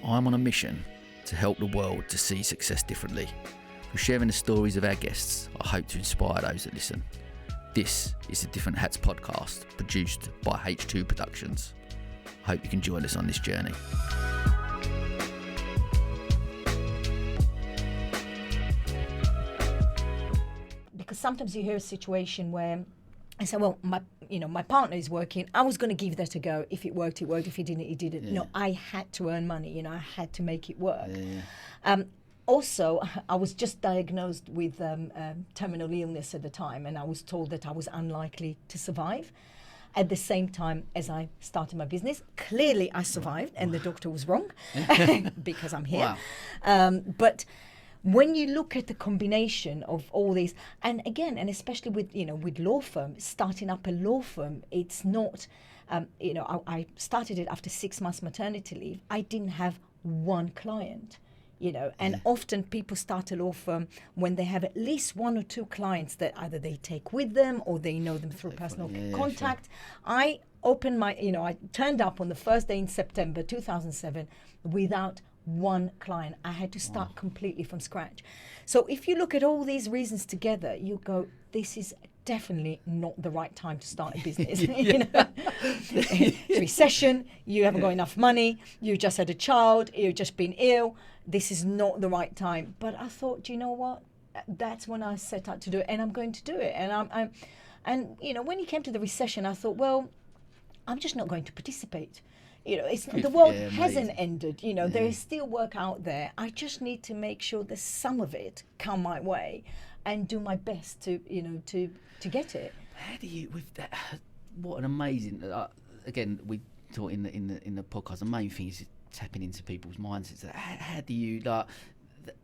I'm on a mission to help the world to see success differently. Through sharing the stories of our guests, I hope to inspire those that listen. This is the Different Hats podcast, produced by H2 Productions. I hope you can join us on this journey. Because sometimes you hear a situation where I say, well, my partner is working. I was going to give that a go. If it worked, it worked. If it didn't, it didn't. Yeah. No, I had to earn money. I had to make it work. Yeah. Also, I was just diagnosed with terminal illness at the time, and I was told that I was unlikely to survive. At the same time as I started my business, clearly I survived, and the doctor was wrong because I'm here. Wow. But when you look at the combination of all these, and again, and especially with law firm, starting up a law firm, it's not, I started it after 6 months maternity leave. I didn't have one client. And often people start a law firm when they have at least one or two clients that either they take with them or they know them through personal contact. Sure. I opened I turned up on the first day in September 2007 without one client. I had to start completely from scratch. So if you look at all these reasons together, you go, this is definitely not the right time to start a business. It's recession, you haven't got enough money, you just had a child, you've just been ill. This is not the right time. But I thought, you know what? That's when I set out to do it, and I'm going to do it. And when it came to the recession, I thought, well, I'm just not going to participate. The world hasn't ended. There is still work out there. I just need to make sure that some of it come my way, and do my best to get it. How do you with that? What an amazing. Again, we thought in the podcast. The main thing is tapping into people's mindsets. How do you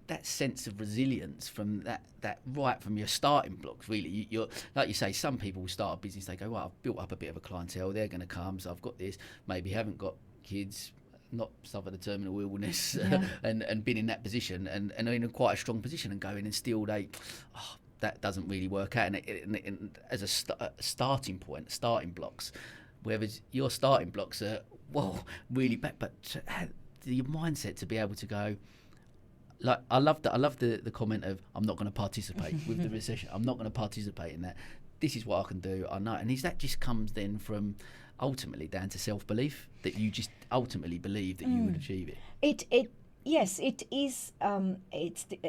that sense of resilience from that right from your starting blocks? Really, you're like you say. Some people will start a business. They go, well, I've built up a bit of a clientele. They're going to come, so I've got this. Maybe haven't got kids, not suffered a terminal illness, and been in that position, and are in quite a strong position, and going and still that doesn't really work out. And as a starting point, starting blocks, whereas your starting blocks are really bad, but your mindset to be able to go. Like I love the comment of I'm not going to participate with the recession. I'm not going to participate in that. This is what I can do. I know, and that just comes then from ultimately down to self-belief that you just ultimately believe that you would achieve it. Yes, it is. It's the,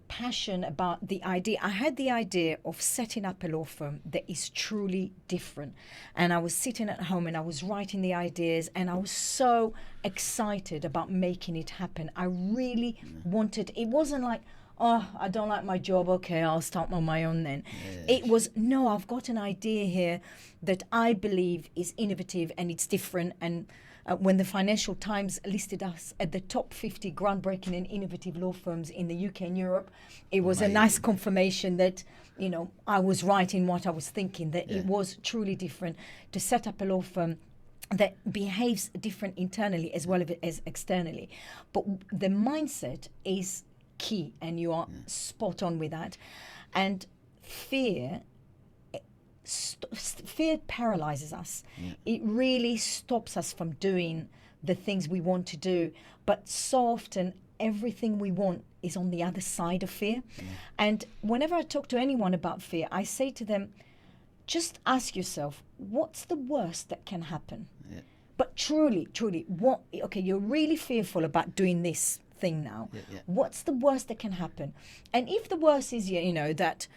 passion about the idea. I had the idea of setting up a law firm that is truly different, and I was sitting at home and I was writing the ideas, and I was so excited about making it happen. I really wanted. It wasn't like, oh, I don't like my job. Okay, I'll start on my own then. Yes. It was, no, I've got an idea here that I believe is innovative and it's different. And when the Financial Times listed us at the top 50 groundbreaking and innovative law firms in the UK and Europe, it was amazing. A nice confirmation that, I was right in what I was thinking, that it was truly different to set up a law firm that behaves different internally as well as externally. But the mindset is key, and you are spot on with that. And fear paralyzes us. It really stops us from doing the things we want to do. But so often everything we want is on the other side of fear. And whenever I talk to anyone about fear, I say to them, just ask yourself, what's the worst that can happen? But truly, you're really fearful about doing this thing now. What's the worst that can happen? And if the worst is that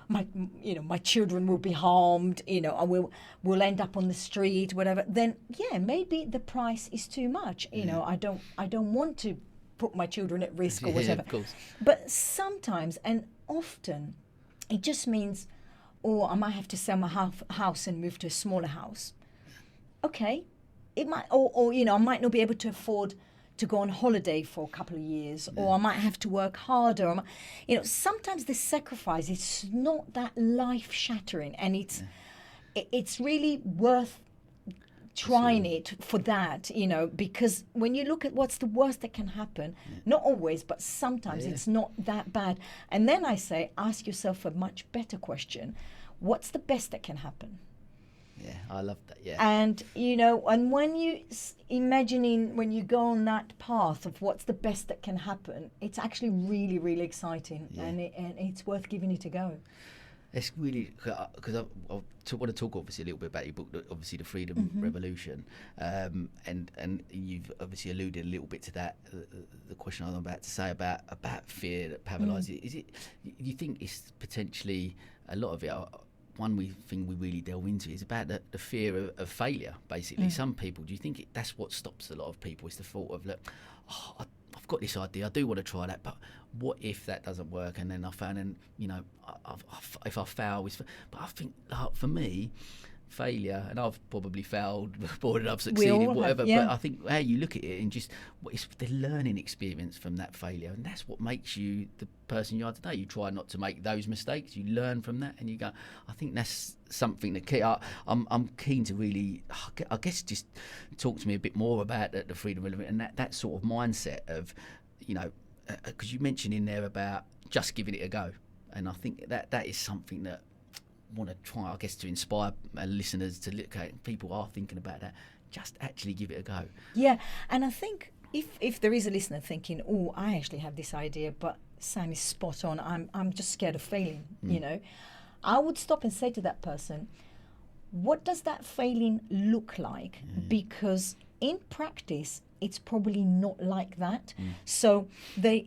my children will be harmed, I will end up on the street, whatever, then maybe the price is too much. I don't want to put my children at risk or whatever. Of course. But sometimes and often it just means, I might have to sell my house and move to a smaller house. Okay, it might, or I might not be able to afford to go on holiday for a couple of years, or I might have to work harder. Sometimes the sacrifice is not that life-shattering, and it's really worth trying it for that, because when you look at what's the worst that can happen, not always, but sometimes it's not that bad. And then I say, ask yourself a much better question. What's the best that can happen? Yeah, I love that. Yeah. And, and when you imagining when you go on that path of what's the best that can happen, it's actually really, really exciting. Yeah. And it's worth giving it a go. It's really, because I want to talk obviously a little bit about your book, obviously the Freedom Revolution, and you've obviously alluded a little bit to that. The question I'm about to say about fear that paralyses it. Is it? You think it's potentially a lot of it? One thing we really delve into is about the fear of failure. Basically, some people. Do you think that's what stops a lot of people? Is the thought of I've got this idea, I do want to try that, but what if that doesn't work? And then I found, and if I fail, but I think for me, failure, and I've probably failed more than I've succeeded, whatever. Have, yeah. But I think how you look at it and just it's the learning experience from that failure, and that's what makes you the person you are today. You try not to make those mistakes. You learn from that, and you go. I think that's something that I'm keen to really, I guess, just talk to me a bit more about the freedom element and that sort of mindset of, because you mentioned in there about just giving it a go, and I think that is something that I want to try, I guess, to inspire listeners to look at. People are thinking about that. Just actually give it a go. Yeah, and I think if there is a listener thinking, oh, I actually have this idea, but Sam is spot on. I'm just scared of failing. I would stop and say to that person, what does that failing look like? Because in practice, it's probably not like that. So there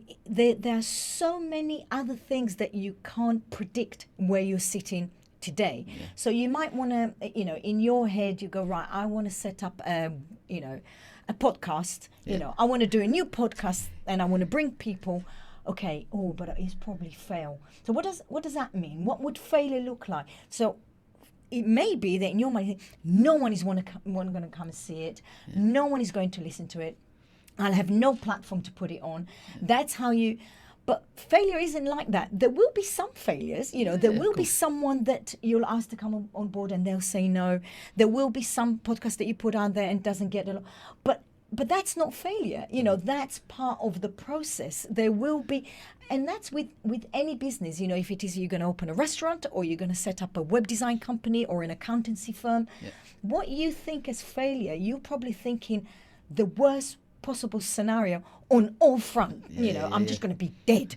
are so many other things that you can't predict where you're sitting today. So you might want to, in your head, you go, right, I want to set up a podcast. I want to do a new podcast and I want to bring people. Okay, but it's probably fail. So what does that mean? What would failure look like? So it may be that in your mind, no one is going to come and see it. No one is going to listen to it. I'll have no platform to put it on. That's how you... But failure isn't like that. There will be some failures. There will be someone that you'll ask to come on board and they'll say no. There will be some podcast that you put out there and doesn't get a lot. But that's not failure. That's part of the process. There will be, and that's with any business. If it is you're going to open a restaurant or you're going to set up a web design company or an accountancy firm, what you think as failure, you're probably thinking the worst possible scenario on all front. I'm just going to be dead.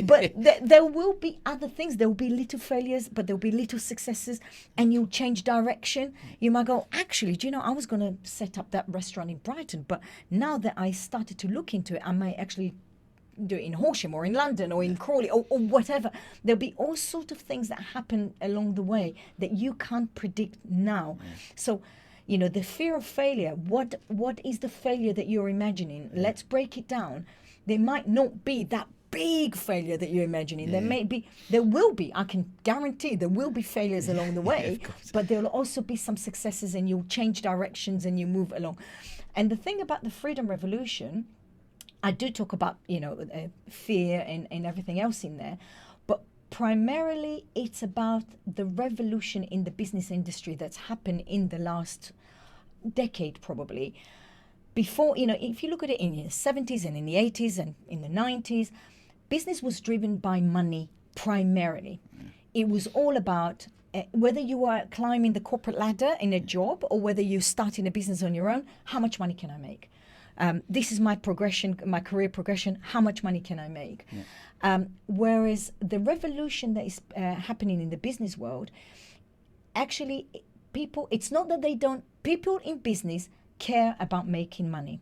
But there will be other things. There will be little failures, but there will be little successes, and you'll change direction. You might go, actually, I was going to set up that restaurant in Brighton, but now that I started to look into it, I may actually do it in Horsham or in London or in Crawley or whatever. There'll be all sorts of things that happen along the way that you can't predict now. So the fear of failure, what is the failure that you're imagining? Let's break it down. There might not be that big failure that you're imagining. There will be, I can guarantee there will be failures along the way, but there will also be some successes, and you'll change directions and you move along. And the thing about the Freedom Revolution, I do talk about, fear and everything else in there, but primarily it's about the revolution in the business industry that's happened in the last decade, probably. Before, if you look at it in the 70s and in the 80s and in the 90s, business was driven by money primarily. It was all about whether you were climbing the corporate ladder in a job or whether you're starting a business on your own, how much money can I make? This is my progression, my career progression. How much money can I make? Whereas the revolution that is happening in the business world, actually, it's not that people in business care about making money.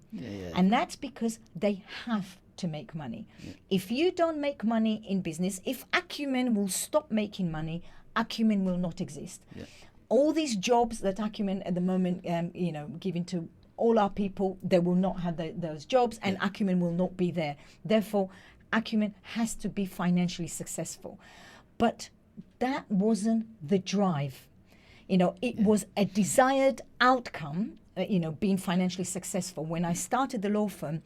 And that's because they have to make money. If you don't make money in business, if Acumen will stop making money, Acumen will not exist. All these jobs that Acumen at the moment, giving to all our people, they will not have those jobs, and Acumen will not be there. Therefore, Acumen has to be financially successful. But that wasn't the drive. It was a desired outcome, being financially successful. When I started the law firm,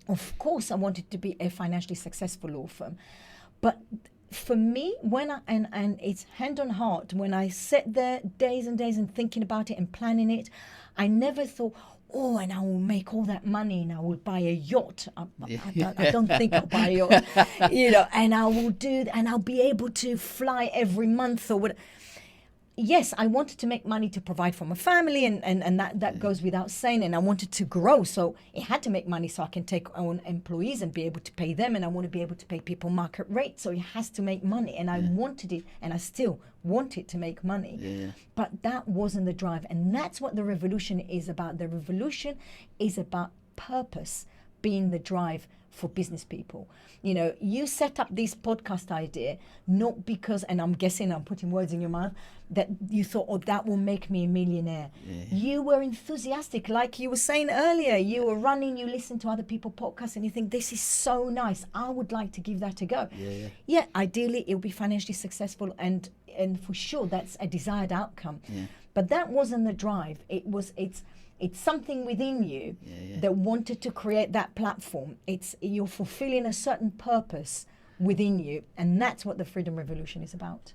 of course, I wanted to be a financially successful law firm. But for me, and it's hand on heart, when I sat there days and days and thinking about it and planning it, I never thought, and I will make all that money and I will buy a yacht. I don't think I'll buy a yacht, and I will and I'll be able to fly every month or what. yes, I wanted to make money to provide for my family, and that goes without saying. And I wanted to grow, so it had to make money so I can take on employees and be able to pay them. And I want to be able to pay people market rate, so it has to make money. And I wanted it, and I still want it to make money. Yeah. But that wasn't the drive, and that's what the revolution is about. The revolution is about purpose being the drive for business people. You know, you set up this podcast idea not because, and I'm guessing I'm putting words in your mouth, that you thought, oh, that will make me a millionaire. You were enthusiastic, like you were saying earlier. You were running, you listen to other people's podcasts, and you think, this is so nice, I would like to give that a go. Yeah, ideally it'll be financially successful, and for sure that's a desired outcome. But that wasn't the drive. It's something within you that wanted to create that platform. You're fulfilling a certain purpose within you, and that's what the Freedom Revolution is about.